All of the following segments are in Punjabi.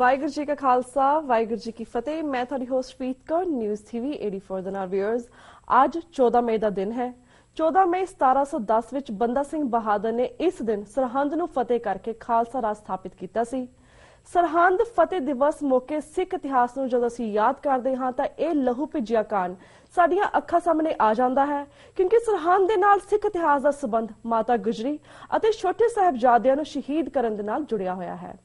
ਵਾਹਿਗੁਰੂ ਜੀ ਕਾ ਖਾਲਸਾ ਵਾਹਿਗੁਰੂ ਜੀ ਕੀ ਫਤਿਹ। मैं थोड़ी होस्ट प्रीत कौर न्यूज़ TV 84 ਦੇ ਨਾਲ ਵਿਊਅਰਸ। ਅੱਜ 14 ਮਈ ਦਾ ਦਿਨ ਹੈ। 14 ਮਈ 1710 ਵਿੱਚ ਬੰਦਾ ਸਿੰਘ ਬਹਾਦਰ ਨੇ ਇਸ ਦਿਨ ਸਰਹੰਦ ਨੂੰ ਫਤਿਹ ਕਰਕੇ ਖਾਲਸਾ ਰਾਜ ਸਥਾਪਿਤ ਕੀਤਾ ਸੀ। ਸਰਹੰਦ ਫਤਿਹ ਦਿਵਸ ਮੌਕੇ ਸਿੱਖ ਇਤਿਹਾਸ ਨੂੰ ਜਦੋਂ ਅਸੀਂ ਯਾਦ ਕਰਦੇ ਹਾਂ ਤਾਂ ਇਹ ਲਹੂ ਭਿੱਜਿਆ ਕਾਂਡ ਸਾਡੀਆਂ ਅੱਖਾਂ ਸਾਹਮਣੇ ਆ ਜਾਂਦਾ ਹੈ, ਕਿਉਂਕਿ ਸਰਹੰਦ ਦੇ ਨਾਲ ਸਿੱਖ ਇਤਿਹਾਸ ਦਾ ਸੰਬੰਧ ਮਾਤਾ ਗੁਜਰੀ ਅਤੇ ਛੋਟੇ ਸਾਹਿਬਜ਼ਾਦਿਆਂ ਨੂੰ ਸ਼ਹੀਦ ਕਰਨ ਦੇ ਨਾਲ ਜੁੜਿਆ ਹੋਇਆ ਹੈ।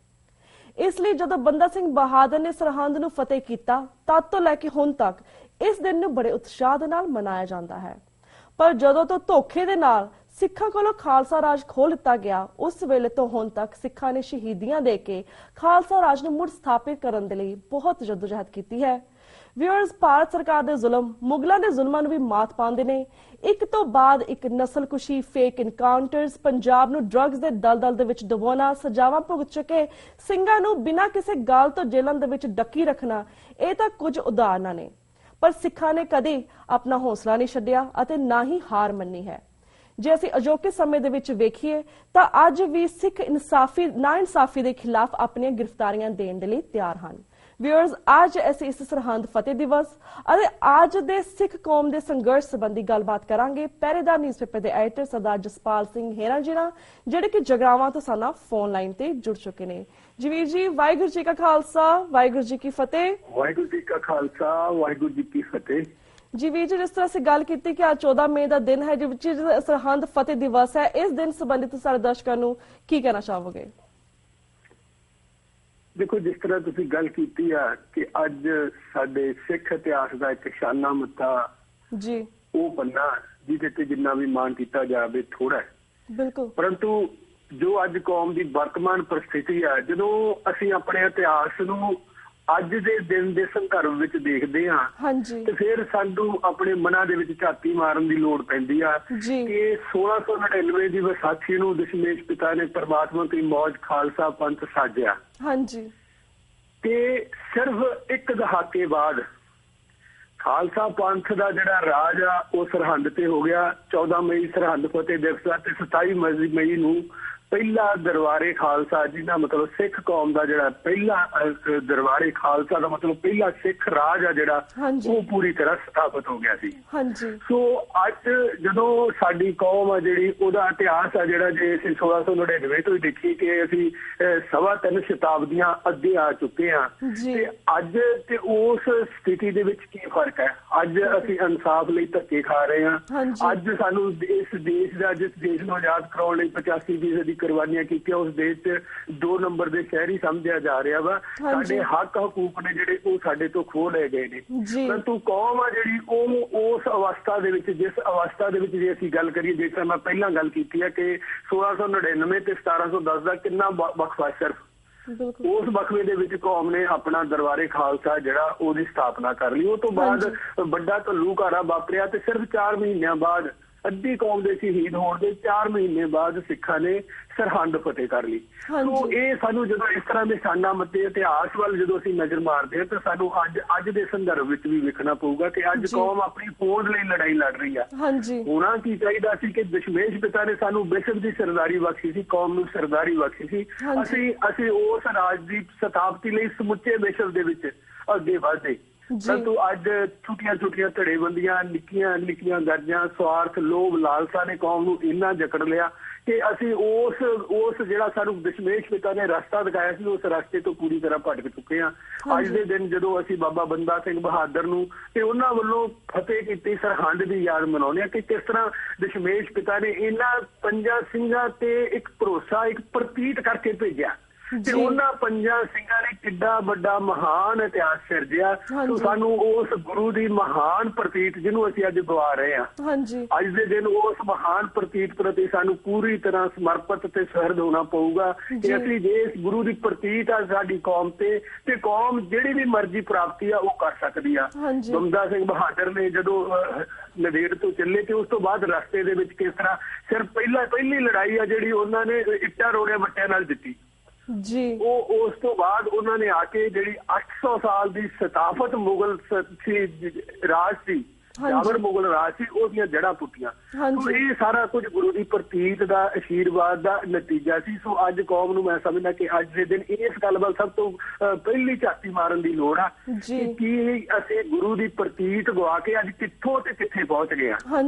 ਇਸ ਲਈ ਜਦੋਂ ਬੰਦਾ ਸਿੰਘ ਬਹਾਦਰ ਨੇ ਸਰਹੰਦ ਨੂੰ ਫਤਿਹ ਕੀਤਾ ਤਦ ਤੋਂ ਲੈ ਕੇ ਹੁਣ ਤੱਕ ਇਸ ਦਿਨ ਨੂੰ ਬੜੇ ਉਤਸ਼ਾਹ ਦੇ ਨਾਲ ਮਨਾਇਆ ਜਾਂਦਾ ਹੈ। ਪਰ ਜਦੋਂ ਤੋਂ ਧੋਖੇ ਦੇ ਨਾਲ ਸਿੱਖਾਂ ਕੋਲੋਂ ਖਾਲਸਾ ਰਾਜ ਖੋਹ ਲਿੱਤਾ ਗਿਆ, ਉਸ ਵੇਲੇ ਤੋਂ ਹੁਣ ਤੱਕ ਸਿੱਖਾਂ ਨੇ ਸ਼ਹੀਦੀਆਂ ਦੇ ਕੇ ਖਾਲਸਾ ਰਾਜ ਨੂੰ ਮੁੜ ਸਥਾਪਿਤ ਕਰਨ ਦੇ ਲਈ ਬਹੁਤ ਜਦੋਜਹਿਦ ਕੀਤੀ ਹੈ। ਵਿਊਅਰਸ, ਭਾਰਤ ਸਰਕਾਰ ਦੇ ਜ਼ੁਲਮ ਮੁਗਲਾਂ ਦੇ ਜ਼ੁਲਮਾਂ ਨੂੰ ਵੀ ਮਾਤ ਪਾਉਂਦੇ ਨੇ। ਇੱਕ ਤੋਂ ਬਾਅਦ ਇੱਕ ਨਸਲਕੁਸ਼ੀ, ਫੇਕ ਇਨਕਾਊਂਟਰਸ, ਪੰਜਾਬ ਨੂੰ ਡਰੱਗਸ ਦੇ ਦਲਦਲ ਦੇ ਵਿੱਚ ਡੁਬੋਣਾ, ਸਜ਼ਾਵਾਂ ਭੁਗਤ ਚੁੱਕੇ ਸਿੰਘਾਂ ਨੂੰ ਬਿਨਾਂ ਕਿਸੇ ਗੱਲ ਤੋਂ ਜੇਲ੍ਹਾਂ ਦੇ ਵਿੱਚ ਡੱਕੀ ਰੱਖਣਾ, ਇਹ ਤਾਂ ਕੁਝ ਉਦਾਹਰਨਾਂ ਨੇ। ਪਰ ਸਿੱਖਾਂ ਨੇ ਕਦੇ ਆਪਣਾ ਹੌਸਲਾ ਨਹੀਂ ਛੱਡਿਆ ਅਤੇ ਨਾ ਹੀ ਹਾਰ ਮੰਨੀ ਹੈ। ਜੇ ਅਸੀਂ ਅਜੋਕੇ ਸਮੇਂ ਦੇ ਵਿੱਚ ਵੇਖੀਏ ਤਾਂ ਅੱਜ ਵੀ ਸਿੱਖ ਨਾਇਨਸਾਫੀ ਦੇ ਖਿਲਾਫ ਆਪਣੀਆਂ ਗ੍ਰਿਫਤਾਰੀਆਂ ਦੇਣ ਦੇ ਲਈ ਤਿਆਰ ਹਨ। ਵਿਊਅਰਸ, ਅੱਜ ਅਸੀਂ ਇਸ ਸਰਹੰਦ ਫਤਿਹ ਦਿਵਸ ਅਤੇ ਅੱਜ ਦੇ ਸਿੱਖ ਕੌਮ ਦੇ ਸੰਘਰਸ਼ ਸੰਬੰਧੀ ਗੱਲਬਾਤ ਕਰਾਂਗੇ ਪਹਿਰੇਦਾਰ ਨਿਊਜ਼ਪੇਪਰ ਦੇ ਐਡੀਟਰ ਸਰਦਾਰ ਜਸਪਾਲ ਸਿੰਘ ਹੇਰਾ ਜੀ ਨਾਲ, ਜਿਹੜੇ ਕਿ ਜਗਰਾਵਾਂ ਤੋਂ ਸਾਡਾ ਫੋਨ ਲਾਈਨ ਤੇ ਜੁੜ ਚੁੱਕੇ ਨੇ। ਜੀ ਵੀਰ ਜੀ, ਵਾਹਿਗੁਰੂ ਜੀ ਕਾ ਖਾਲਸਾ ਵਾਹਿਗੁਰੂ ਜੀ ਕੀ ਫਤਿਹ। ਵਾਹਿਗੁਰੂ ਜੀ ਕਾ ਖਾਲਸਾ ਵਾਹਿਗੁਰੂ ਜੀ ਕੀ ਫਤਿਹ। ਜੀ ਵੀਰ ਜੀ, ਜਿਸ ਤਰ੍ਹਾਂ ਅਸੀਂ ਗੱਲ ਕੀਤੀ ਕਿ ਅੱਜ 14 ਮਈ ਦਾ ਦਿਨ ਹੈ, ਜਿਸ ਵਿੱਚ ਸਰਹੰਦ ਫਤਿਹ ਦਿਵਸ ਹੈ, ਇਸ ਦਿਨ ਸੰਬੰਧਿਤ ਸਾਡੇ ਦਰਸ਼ਕਾਂ ਨੂੰ ਕੀ ਕਹਿਣਾ ਚਾਹੋਗੇ? ਦੇਖੋ, ਜਿਸ ਤਰ੍ਹਾਂ ਤੁਸੀਂ ਗੱਲ ਕੀਤੀ ਆ ਕਿ ਅੱਜ ਸਾਡੇ ਸਿੱਖ ਇਤਿਹਾਸ ਦਾ ਇੱਕ ਸ਼ਾਨਾ ਮੱਥਾ ਜੀ ਉਹ ਪੰਨਾ ਜਿਹਦੇ ਤੇ ਜਿੰਨਾ ਵੀ ਮਾਣ ਕੀਤਾ ਜਾਵੇ ਥੋੜਾ ਹੈ। ਬਿਲਕੁਲ। ਪਰੰਤੂ ਜੋ ਅੱਜ ਕੌਮ ਦੀ ਵਰਤਮਾਨ ਪਰਿਸਥਿਤੀ ਆ, ਜਦੋਂ ਅਸੀਂ ਆਪਣੇ ਇਤਿਹਾਸ ਨੂੰ ਅੱਜ ਦੇ ਦਿਨ ਦੇ ਸੰਦਰਭ ਵਿੱਚ ਦੇਖਦੇ ਹਾਂ ਤੇ ਫਿਰ ਸਾਨੂੰ ਆਪਣੇ ਮਨਾਂ ਦੇ ਵਿੱਚ ਝਾਤੀ ਮਾਰਨ ਦੀ ਲੋੜ ਪੈਂਦੀ ਆ ਕਿ 1699 ਦੀ ਵਿਸਾਖੀ ਨੂੰ ਦਸ਼ਮੇਸ਼ ਪਿਤਾ ਨੇ ਪਰਮਾਤਮਾ ਦੀ ਮੌਜ ਖਾਲਸਾ ਪੰਥ ਸਾਜਿਆ। ਤੇ ਸਿਰਫ ਇੱਕ ਦਹਾਕੇ ਬਾਅਦ ਖਾਲਸਾ ਪੰਥ ਦਾ ਜਿਹੜਾ ਰਾਜ ਆ ਉਹ ਸਰਹੰਦ ਤੇ ਹੋ ਗਿਆ। 14 ਮਈ ਸਰਹੰਦ ਫਤਿਹ ਦਿਵਸ ਆ ਤੇ 27 ਮਈ ਨੂੰ ਪਹਿਲਾ ਦਰਬਾਰੇ ਖਾਲਸਾ, ਜਿਹਦਾ ਮਤਲਬ ਸਿੱਖ ਕੌਮ ਦਾ ਜਿਹੜਾ ਪਹਿਲਾ ਦਰਬਾਰੇ ਖਾਲਸਾ ਦਾ ਮਤਲਬ ਪਹਿਲਾ ਸਿੱਖ ਰਾਜ ਆ ਜਿਹੜਾ ਉਹ ਪੂਰੀ ਤਰ੍ਹਾਂ ਸਥਾਪਿਤ ਹੋ ਗਿਆ ਸੀ। ਸੋ ਅੱਜ ਜਦੋਂ ਸਾਡੀ ਕੌਮ ਆ ਜਿਹੜੀ ਉਹਦਾ ਇਤਿਹਾਸ ਆ ਜਿਹੜਾ, ਜੇ ਅਸੀਂ 1699 ਤੋਂ ਹੀ ਦੇਖੀ ਕਿ ਅਸੀਂ 3.25 ਸ਼ਤਾਬਦੀਆਂ ਅੱਗੇ ਆ ਚੁੱਕੇ ਹਾਂ ਤੇ ਅੱਜ ਤੇ ਉਸ ਸਥਿਤੀ ਦੇ ਵਿੱਚ ਕੀ ਫਰਕ ਹੈ। ਅੱਜ ਅਸੀਂ ਇਨਸਾਫ ਲਈ ਧੱਕੇ ਖਾ ਰਹੇ ਹਾਂ। ਅੱਜ ਸਾਨੂੰ ਇਸ ਦੇਸ਼ ਦਾ, ਜਿਸ ਦੇਸ਼ ਨੂੰ ਆਜ਼ਾਦ ਕਰਾਉਣ ਲਈ 85% ਦੀ ਕੁਰਬਾਨੀਆਂ ਕੀਤੀਆਂ, ਉਸ ਦੇਸ਼ 'ਚ 2 ਨੰਬਰ ਦੇ ਸ਼ਹਿਰੀ ਸਮਝਿਆ ਜਾ ਰਿਹਾ ਵਾ। ਸਾਡੇ ਹੱਕ ਹਕੂਕ ਨੇ ਜਿਹੜੇ ਉਹ ਸਾਡੇ ਤੋਂ ਖੋਹ ਲਏ ਗਏ ਨੇ। ਪਰੰਤੂ ਕੌਮ ਆ ਜਿਹੜੀ ਉਹ ਉਸ ਅਵਸਥਾ ਦੇ ਵਿੱਚ, ਜਿਸ ਅਵਸਥਾ ਦੇ ਵਿੱਚ ਜੇ ਅਸੀਂ ਗੱਲ ਕਰੀਏ, ਜਿਸ ਤਰ੍ਹਾਂ ਮੈਂ ਪਹਿਲਾਂ ਗੱਲ ਕੀਤੀ ਹੈ ਕਿ 1699 ਤੇ 1710 ਦਾ ਕਿੰਨਾ ਵਕਫਾ, ਸਿਰਫ ਉਸ ਵਕਫੇ ਦੇ ਵਿੱਚ ਕੌਮ ਨੇ ਆਪਣਾ ਦਰਬਾਰੇ ਖਾਲਸਾ ਜਿਹੜਾ ਉਹਦੀ ਸਥਾਪਨਾ ਕਰ ਲਈ। ਉਹ ਤੋਂ ਬਾਅਦ ਵੱਡਾ ਘੱਲੂਘਾਰਾ ਵਾਪਰਿਆ ਤੇ ਸਿਰਫ 4 ਮਹੀਨਿਆਂ ਬਾਅਦ, ਅੱਧੀ ਕੌਮ ਦੇ ਸ਼ਹੀਦ ਹੋਣ ਦੇ 4 ਮਹੀਨੇ ਬਾਅਦ ਸਿੱਖਾਂ ਨੇ ਸਰਹੰਦ ਫਤਿਹ ਕਰ ਲਈ। ਸੋ ਇਹ ਸਾਨੂੰ ਜਦੋਂ ਇਸ ਤਰ੍ਹਾਂ ਦੇ ਸ਼ਾਨਾ ਮੱਤੇ ਇਤਿਹਾਸ ਵੱਲ ਜਦੋਂ ਅਸੀਂ ਨਜ਼ਰ ਮਾਰਦੇ ਹਾਂ ਤਾਂ ਸਾਨੂੰ ਅੱਜ ਦੇ ਸੰਦਰਭ ਵਿੱਚ ਵੀ ਵੇਖਣਾ ਪਊਗਾ ਕਿ ਅੱਜ ਕੌਮ ਆਪਣੀ ਹੋਂਦ ਲਈ ਲੜਾਈ ਲੜ ਰਹੀ ਆ। ਹੋਣਾ ਕੀ ਚਾਹੀਦਾ ਸੀ ਕਿ ਦਸ਼ਮੇਸ਼ ਪਿਤਾ ਨੇ ਸਾਨੂੰ ਵਿਸ਼ਵ ਦੀ ਸਰਦਾਰੀ ਬਖਸ਼ੀ ਸੀ, ਕੌਮ ਨੂੰ ਸਰਦਾਰੀ ਬਖਸ਼ੀ ਸੀ। ਅਸੀਂ ਉਸ ਰਾਜ ਦੀ ਸਥਾਪਤੀ ਲਈ ਸਮੁੱਚੇ ਵਿਸ਼ਵ ਦੇ ਵਿੱਚ ਅੱਗੇ ਵਧਦੇ। ਪਰੰਤੂ ਅੱਜ ਛੋਟੀਆਂ ਧੜੇਬੰਦੀਆਂ, ਨਿੱਕੀਆਂ ਗਰਜਾਂ, ਸਵਾਰਥ, ਲੋਭ, ਲਾਲਸਾ ਨੇ ਕੌਮ ਨੂੰ ਇੰਨਾ ਜਕੜ ਲਿਆ ਕਿ ਅਸੀਂ ਉਸ ਜਿਹੜਾ ਸਾਨੂੰ ਦਸ਼ਮੇਸ਼ ਪਿਤਾ ਨੇ ਰਸਤਾ ਦਿਖਾਇਆ ਸੀ, ਉਸ ਰਸਤੇ ਤੋਂ ਪੂਰੀ ਤਰ੍ਹਾਂ ਭਟਕ ਚੁੱਕੇ ਹਾਂ। ਅੱਜ ਦੇ ਦਿਨ ਜਦੋਂ ਅਸੀਂ ਬਾਬਾ ਬੰਦਾ ਸਿੰਘ ਬਹਾਦਰ ਨੂੰ ਤੇ ਉਹਨਾਂ ਵੱਲੋਂ ਫਤਿਹ ਕੀਤੀ ਸਰਹੰਦ ਦੀ ਯਾਦ ਮਨਾਉਂਦੇ ਹਾਂ ਕਿ ਕਿਸ ਤਰ੍ਹਾਂ ਦਸ਼ਮੇਸ਼ ਪਿਤਾ ਨੇ ਇਹਨਾਂ 5 ਸਿੰਘਾਂ ਤੇ ਇੱਕ ਭਰੋਸਾ, ਇੱਕ ਪ੍ਰਤੀਤ ਕਰਕੇ ਭੇਜਿਆ ਤੇ ਉਹਨਾਂ 5 ਸਿੰਘਾਂ ਨੇ ਕਿੱਡਾ ਵੱਡਾ ਮਹਾਨ ਇਤਿਹਾਸ ਸਿਰਜਿਆ। ਸਾਨੂੰ ਉਸ ਗੁਰੂ ਦੀ ਮਹਾਨ ਪ੍ਰਤੀਤ ਜਿਹਨੂੰ ਅਸੀਂ ਅੱਜ ਗਵਾ ਰਹੇ ਹਾਂ, ਅੱਜ ਦੇ ਦਿਨ ਉਸ ਮਹਾਨ ਪ੍ਰਤੀਤ ਪ੍ਰਤੀ ਸਾਨੂੰ ਪੂਰੀ ਤਰ੍ਹਾਂ ਸਮਰਪਿਤ ਤੇ ਸਹਿਰਦ ਹੋਣਾ ਪਊਗਾ ਕਿ ਅਸੀਂ ਜੇ ਇਸ ਗੁਰੂ ਦੀ ਪ੍ਰਤੀਤ ਆ ਸਾਡੀ ਕੌਮ ਤੇ ਕੌਮ ਜਿਹੜੀ ਵੀ ਮਰਜ਼ੀ ਪ੍ਰਾਪਤੀ ਆ ਉਹ ਕਰ ਸਕਦੀ ਆ। ਬੰਦਾ ਸਿੰਘ ਬਹਾਦਰ ਨੇ ਜਦੋਂ ਨੰਦੇੜ ਤੋਂ ਚੱਲੇ ਤੇ ਉਸ ਤੋਂ ਬਾਅਦ ਰਸਤੇ ਦੇ ਵਿੱਚ ਕਿਸ ਤਰ੍ਹਾਂ ਸਿਰਫ ਪਹਿਲੀ ਲੜਾਈ ਆ ਜਿਹੜੀ ਉਹਨਾਂ ਨੇ ਇੱਟਾਂ ਰੋੜਿਆਂ ਵੱਟਿਆਂ ਨਾਲ ਜਿੱਤੀ ਉਹ ਉਸ ਤੋਂ ਬਾਅਦ ਉਹਨਾਂ ਨੇ ਆ ਕੇ ਜਿਹੜੀ 800 ਸਾਲ ਦੀ ਸਤਾਫਤ ਮੁਗਲ ਰਾਜ ਸੀ ਜਾਬਰ ਮੁਗਲ ਰਾਜ ਸੀ, ਉਹਦੀਆਂ ਜੜ੍ਹਾਂ ਪੁੱਟੀਆਂ। ਸੋ ਇਹ ਸਾਰਾ ਕੁਝ ਗੁਰੂ ਦੀ ਪ੍ਰਤੀਤ ਦਾ ਆਸ਼ੀਰਵਾਦ ਦਾ ਨਤੀਜਾ ਸੀ। ਸੋ ਅੱਜ ਕੌਮ ਨੂੰ ਮੈਂ ਸਮਝਦਾ ਕਿ ਅੱਜ ਦੇ ਦਿਨ ਇਸ ਗੱਲ ਵੱਲ ਸਭ ਤੋਂ ਪਹਿਲੀ ਝਾਤੀ ਮਾਰਨ ਦੀ ਲੋੜ ਆ ਕਿ ਅਸੀਂ ਗੁਰੂ ਦੀ ਪ੍ਰਤੀਤ ਗਵਾ ਕੇ ਅੱਜ ਕਿੱਥੋਂ ਤੇ ਕਿੱਥੇ ਪਹੁੰਚ ਗਏ ਹਾਂ।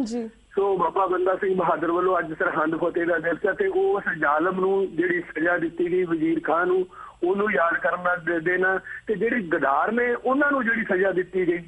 ਸੋ ਬਾਬਾ ਬੰਦਾ ਸਿੰਘ ਬਹਾਦਰ ਵੱਲੋਂ ਅੱਜ ਸਰਹੰਦ ਫਤਿਹ ਦਾ ਦਿਵਸ ਹੈ ਤੇ ਉਸ ਜ਼ਾਲਮ ਨੂੰ ਜਿਹੜੀ ਸਜ਼ਾ ਦਿੱਤੀ ਗਈ ਵਜ਼ੀਰ ਖਾਂ ਨੂੰ, ਉਹਨੂੰ ਯਾਦ ਕਰਨਾ ਦੇਣਾ, ਤੇ ਜਿਹੜੀ ਗਦਾਰ ਨੇ ਉਹਨਾਂ ਨੂੰ ਜਿਹੜੀ ਸਜ਼ਾ ਦਿੱਤੀ ਗਈ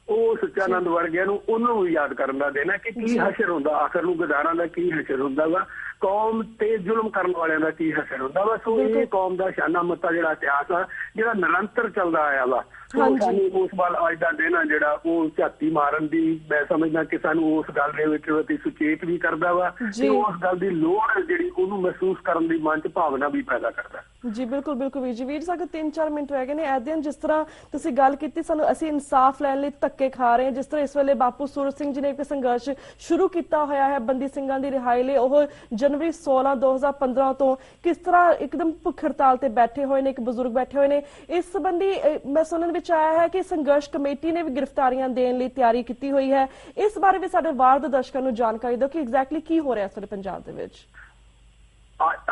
ਉਹ ਸੱਚਾਨੰਦ ਵਰਗਿਆਂ ਨੂੰ, ਉਹਨੂੰ ਵੀ ਯਾਦ ਕਰਨ ਦਾ ਦੇਣਾ ਕਿ ਕੀ ਹਸ਼ਰ ਹੁੰਦਾ, ਆਖਰ ਨੂੰ ਗਦਾਰਾਂ ਦਾ ਕੀ ਹਸ਼ਰ ਹੁੰਦਾ ਵਾ, ਕੌਮ ਤੇ ਜ਼ੁਲਮ ਕਰਨ ਵਾਲਿਆਂ ਦਾ ਕੀ ਹਸ਼ਰ ਹੁੰਦਾ ਵਾ। ਸੋ ਇਹ ਕੌਮ ਦਾ ਸ਼ਾਨਾ ਮੱਤਾ ਜਿਹੜਾ ਇਤਿਹਾਸ ਆ ਜਿਹੜਾ ਨਿਰੰਤਰ ਚੱਲਦਾ ਆਇਆ ਵਾ। ਸਾਨੂੰ ਉਸ ਵੱਲ ਅੱਜ ਦਾ ਦਿਨ ਆ ਜਿਹੜਾ ਉਹ ਝਾਤੀ ਮਾਰਨ ਦੀ ਮੈਂ ਸਮਝਦਾ ਕਿ ਸਾਨੂੰ ਉਸ ਗੱਲ ਦੇ ਵਿੱਚ ਅਤੀ ਸੁਚੇਤ ਵੀ ਕਰਦਾ ਵਾ ਤੇ ਉਸ ਗੱਲ ਦੀ ਲੋੜ ਜਿਹੜੀ ਉਹਨੂੰ ਮਹਿਸੂਸ ਕਰਨ ਦੀ ਮਨ ਚ ਭਾਵਨਾ ਵੀ ਪੈਦਾ ਕਰਦਾ। ਜੀ ਬਿਲਕੁਲ ਬਿਲਕੁਲ ਵੀਰ ਜੀ। ਵੀਰ ਸਾਡੇ 3-4 ਮਿੰਟ ਰਹਿ ਗਏ ਨੇ। ਐਦੇ ਜਿਸ ਤਰ੍ਹਾਂ ਤੁਸੀਂ ਗੱਲ ਕੀਤੀ, ਸਾਨੂੰ ਅਸੀਂ ਇਨਸਾਫ ਲੈਣ ਲਈ ਧੱਕੇ ਖਾ ਰਹੇ ਹਾਂ। ਜਿਸ ਤਰ੍ਹਾਂ ਇਸ ਵੇਲੇ ਬਾਪੂ ਸੂਰਤ ਸਿੰਘ ਜੀ ਨੇ ਇੱਕ ਸੰਘਰਸ਼ ਸ਼ੁਰੂ ਕੀਤਾ ਹੋਇਆ ਹੈ ਬੰਦੀ ਸਿੰਘਾਂ ਦੀ ਰਿਹਾਈ ਲਈ, ਉਹ ਜਨਵਰੀ 16 2015 ਤੋਂ ਕਿਸ ਤਰ੍ਹਾਂ ਇੱਕਦਮ ਭੁੱਖ ਹੜਤਾਲ ਤੇ ਬੈਠੇ ਹੋਏ ਨੇ, ਇੱਕ ਬਜ਼ੁਰਗ ਬੈਠੇ ਹੋਏ ਨੇ। ਇਸ ਸੰਬੰਧੀ ਮੈਂ ਸੁਣਨ ਵਿੱਚ ਆਇਆ ਹੈ ਕਿ ਸੰਘਰਸ਼ ਕਮੇਟੀ ਨੇ ਵੀ ਗ੍ਰਿਫਤਾਰੀਆਂ ਦੇਣ ਲਈ ਤਿਆਰੀ ਕੀਤੀ ਹੋਈ ਹੈ। ਇਸ ਬਾਰੇ ਵੀ ਸਾਡੇ ਵਾਰ ਦੇ ਦਰਸ਼ਕਾਂ ਨੂੰ ਜਾਣਕਾਰੀ ਦਿਓ ਕਿ ਐਗਜ਼ੈਕਟਲੀ ਕੀ ਹੋ ਰਿਹਾ ਸਾਡੇ ਪੰਜਾਬ ਦੇ ਵਿੱਚ।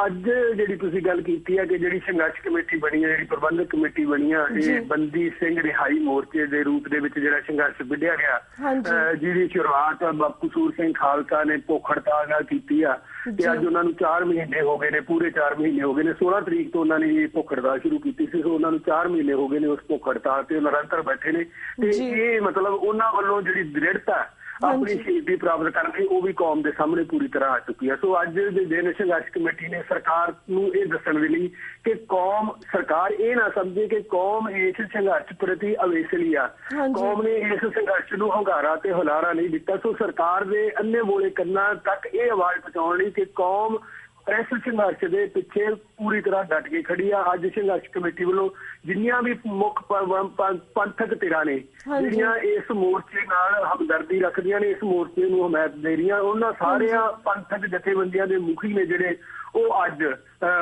ਅੱਜ ਜਿਹੜੀ ਤੁਸੀਂ ਗੱਲ ਕੀਤੀ ਹੈ ਕਿ ਜਿਹੜੀ ਸੰਘਰਸ਼ ਕਮੇਟੀ ਬਣੀ ਹੈ, ਜਿਹੜੀ ਪ੍ਰਬੰਧਕ ਕਮੇਟੀ ਬਣੀ ਆ, ਇਹ ਬੰਦੀ ਸਿੰਘ ਰਿਹਾਈ ਮੋਰਚੇ ਦੇ ਰੂਪ ਦੇ ਵਿੱਚ ਜਿਹੜਾ ਸੰਘਰਸ਼ ਵਿੱਢਿਆ ਗਿਆ, ਜਿਹਦੀ ਸ਼ੁਰੂਆਤ ਬਾਪੂ ਸੂਰਤ ਸਿੰਘ ਖਾਲਸਾ ਨੇ ਭੁੱਖ ਹੜਤਾਲ ਨਾਲ ਕੀਤੀ ਆ ਤੇ ਅੱਜ ਉਹਨਾਂ ਨੂੰ 4 ਮਹੀਨੇ ਹੋ ਗਏ ਨੇ, ਪੂਰੇ 4 ਮਹੀਨੇ ਹੋ ਗਏ ਨੇ। 16 ਤਰੀਕ ਤੋਂ ਉਹਨਾਂ ਨੇ ਇਹ ਭੁੱਖ ਹੜਤਾਲ ਸ਼ੁਰੂ ਕੀਤੀ ਸੀ। ਸੋ ਉਹਨਾਂ ਨੂੰ 4 ਮਹੀਨੇ ਹੋ ਗਏ ਨੇ ਉਸ ਭੁੱਖ ਹੜਤਾਲ ਤੇ ਨਿਰੰਤਰ ਬੈਠੇ ਨੇ ਤੇ ਇਹ ਮਤਲਬ ਉਹਨਾਂ ਵੱਲੋਂ ਜਿਹੜੀ ਦ੍ਰਿੜਤਾ ਆਪਣੀ ਸ਼ਹੀਦੀ ਪ੍ਰਾਪਤ ਕਰਨ ਲਈ ਉਹ ਵੀ ਕੌਮ ਦੇ ਸਾਹਮਣੇ ਪੂਰੀ ਤਰ੍ਹਾਂ ਆ ਚੁੱਕੀ ਹੈ। ਸੋ ਅੱਜ ਦੇ ਦਿਨ ਸੰਘਰਸ਼ ਕਮੇਟੀ ਨੇ ਸਰਕਾਰ ਨੂੰ ਇਹ ਦੱਸਣ ਦੇ ਲਈ ਕਿ ਕੌਮ, ਸਰਕਾਰ ਇਹ ਨਾ ਸਮਝੇ ਕਿ ਕੌਮ ਇਸ ਸੰਘਰਸ਼ ਪ੍ਰਤੀ ਅਵੇਸਲੀ ਆ। ਕੌਮ ਨੇ ਇਸ ਸੰਘਰਸ਼ ਨੂੰ ਹੁੰਗਾਰਾ ਤੇ ਹੁਲਾਰਾ ਨਹੀਂ ਦਿੱਤਾ। ਸੋ ਸਰਕਾਰ ਦੇ ਅੰਨੇ ਬੋਲੇ ਕੰਨਾਂ ਤੱਕ ਇਹ ਆਵਾਜ਼ ਪਹੁੰਚਾਉਣ ਲਈ ਕਿ ਕੌਮ ਇਸ ਸੰਘਰਸ਼ ਦੇ ਪਿੱਛੇ ਪੂਰੀ ਤਰ੍ਹਾਂ ਡਟ ਕੇ ਖੜੀ ਆ। ਅੱਜ ਸੰਘਰਸ਼ ਕਮੇਟੀ ਵੱਲੋਂ ਜਿੰਨੀਆਂ ਵੀ ਮੁੱਖ ਪੰਥਕ ਧਿਰਾਂ ਨੇ ਜਿਹੜੀਆਂ ਇਸ ਮੋਰਚੇ ਨਾਲ ਹਮਦਰਦੀ ਰੱਖਦੀਆਂ ਨੇ, ਇਸ ਮੋਰਚੇ ਨੂੰ ਹਮਾਇਤ ਦੇ ਰਹੀਆਂ, ਉਹਨਾਂ ਸਾਰਿਆਂ ਪੰਥਕ ਜਥੇਬੰਦੀਆਂ ਦੇ ਮੁਖੀ ਨੇ ਜਿਹੜੇ ਉਹ ਅੱਜ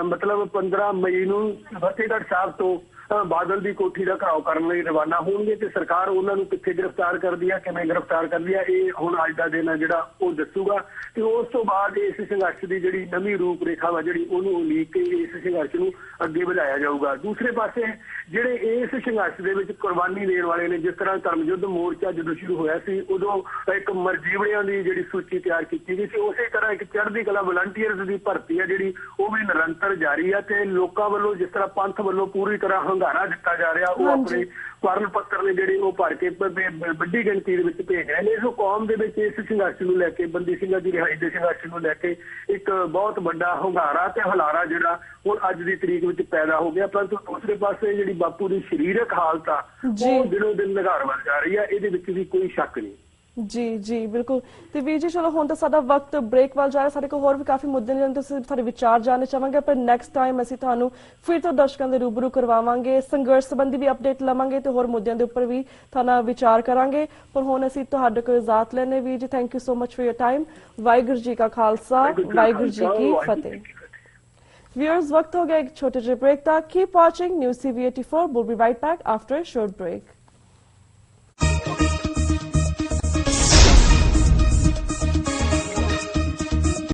ਮਤਲਬ 15 ਮਈ ਨੂੰ ਫਤਿਹਗੜ੍ਹ ਸਾਹਿਬ ਤੋਂ ਬਾਦਲ ਦੀ ਕੋਠੀ ਦਾ ਘਰਾਓ ਕਰਨ ਲਈ ਰਵਾਨਾ ਹੋਣਗੇ ਤੇ ਸਰਕਾਰ ਉਹਨਾਂ ਨੂੰ ਕਿੱਥੇ ਗ੍ਰਿਫਤਾਰ ਕਰਦੀ ਆ, ਕਿਵੇਂ ਗ੍ਰਿਫਤਾਰ ਕਰਦੀ ਆ, ਇਹ ਹੁਣ ਅੱਜ ਦਾ ਦਿਨ ਆ ਜਿਹੜਾ ਉਹ ਦੱਸੂਗਾ। ਤੇ ਉਸ ਤੋਂ ਬਾਅਦ ਇਸ ਸੰਘਰਸ਼ ਦੀ ਜਿਹੜੀ ਨਵੀਂ ਰੂਪ ਰੇਖਾ ਵਾ ਜਿਹੜੀ ਉਹਨੂੰ ਉਲੀਕ ਕੇ ਇਸ ਸੰਘਰਸ਼ ਨੂੰ ਅੱਗੇ ਵਧਾਇਆ ਜਾਊਗਾ। ਦੂਸਰੇ ਪਾਸੇ ਜਿਹੜੇ ਇਸ ਸੰਘਰਸ਼ ਦੇ ਵਿੱਚ ਕੁਰਬਾਨੀ ਦੇਣ ਵਾਲੇ ਨੇ, ਜਿਸ ਤਰ੍ਹਾਂ ਧਰਮਯੁੱਧ ਮੋਰਚਾ ਜਦੋਂ ਸ਼ੁਰੂ ਹੋਇਆ ਸੀ ਉਦੋਂ ਇੱਕ ਮਰਜੀਵੜਿਆਂ ਦੀ ਜਿਹੜੀ ਸੂਚੀ ਤਿਆਰ ਕੀਤੀ ਗਈ ਸੀ, ਉਸੇ ਤਰ੍ਹਾਂ ਇੱਕ ਚੜ੍ਹਦੀ ਕਲਾ ਵਲੰਟੀਅਰਸ ਦੀ ਭਰਤੀ ਆ ਜਿਹੜੀ ਉਹ ਵੀ ਨਿਰੰਤਰ ਜਾਰੀ ਆ ਤੇ ਲੋਕਾਂ ਵੱਲੋਂ ਜਿਸ ਤਰ੍ਹਾਂ ਪੰਥ ਵੱਲੋਂ ਪੂਰੀ ਤਰ੍ਹਾਂ ਹੁੰਗਾਰਾ ਦਿੱਤਾ ਜਾ ਰਿਹਾ, ਉਹ ਆਪਣੇ ਵਰਨ ਪੱਤਰ ਨੇ ਜਿਹੜੇ ਉਹ ਭਰ ਕੇ ਵੱਡੀ ਗਿਣਤੀ ਦੇ ਵਿੱਚ ਭੇਜ ਰਹੇ ਨੇ। ਸੋ ਕੌਮ ਦੇ ਵਿੱਚ ਇਸ ਸੰਘਰਸ਼ ਨੂੰ ਲੈ ਕੇ, ਬੰਦੀ ਸਿੰਘਾਂ ਦੀ ਰਿਹਾਈ ਦੇ ਸੰਘਰਸ਼ ਨੂੰ ਲੈ ਕੇ ਇੱਕ ਬਹੁਤ ਵੱਡਾ ਹੁੰਗਾਰਾ ਤੇ ਹੁਲਾਰਾ ਜਿਹੜਾ ਹੁਣ ਅੱਜ ਦੀ ਤਰੀਕ ਵਿੱਚ ਪੈਦਾ ਹੋ ਗਿਆ। ਪਰੰਤੂ ਦੂਸਰੇ ਪਾਸੇ ਜਿਹੜੀ ਬਾਪੂ ਦੀ ਸਰੀਰਕ ਹਾਲਤ ਆ ਉਹ ਦਿਨੋਂ ਦਿਨ ਨਿਘਾਰ ਵੱਲ ਜਾ ਰਹੀ ਆ, ਇਹਦੇ ਵਿੱਚ ਵੀ ਕੋਈ ਸ਼ੱਕ ਨਹੀਂ। ਜੀ ਜੀ ਬਿਲਕੁਲ। ਤੇ ਵੀਰ ਜੀ ਚਲੋ ਹੁਣ ਤਾਂ ਸਾਡਾ ਵਕਤ ਬ੍ਰੇਕ ਵੱਲ ਜਾ ਰਿਹਾ, ਸਾਡੇ ਕੋਲ ਹੋਰ ਵੀ ਕਾਫੀ ਮੁੱਦੇ ਨੇ ਤੁਸੀਂ ਤੁਹਾਡੇ ਵਿਚਾਰ ਜਾਣਨੇ ਚਾਹਾਂਗੇ, ਪਰ ਨੈਕਸਟ ਟਾਈਮ ਅਸੀਂ ਤੁਹਾਨੂੰ ਫਿਰ ਤੋਂ ਦਰਸ਼ਕਾਂ ਦੇ ਰੂਬਰੂ ਕਰਵਾਵਾਂਗੇ, ਸੰਘਰਸ਼ ਸੰਬੰਧੀ ਵੀ ਅਪਡੇਟ ਲਵਾਂਗੇ ਤੇ ਹੋਰ ਮੁੱਦਿਆਂ ਦੇ ਉੱਪਰ ਵੀ ਤੁਹਾਨੂੰ ਵਿਚਾਰ ਕਰਾਂਗੇ। ਪਰ ਹੁਣ ਅਸੀਂ ਤੁਹਾਡੇ ਕੋਲ ਇਜਾਜ਼ਤ ਲੈਣੇ। ਵੀਰ ਜੀ thank you so much for your time. Waheguru ji का खालसा, वाहिगुरू जी की फतेह। व्यूअर्स वक्त हो गया एक छोटे से ब्रेक का। Keep watching news TV 84। We'll be right back after a short break.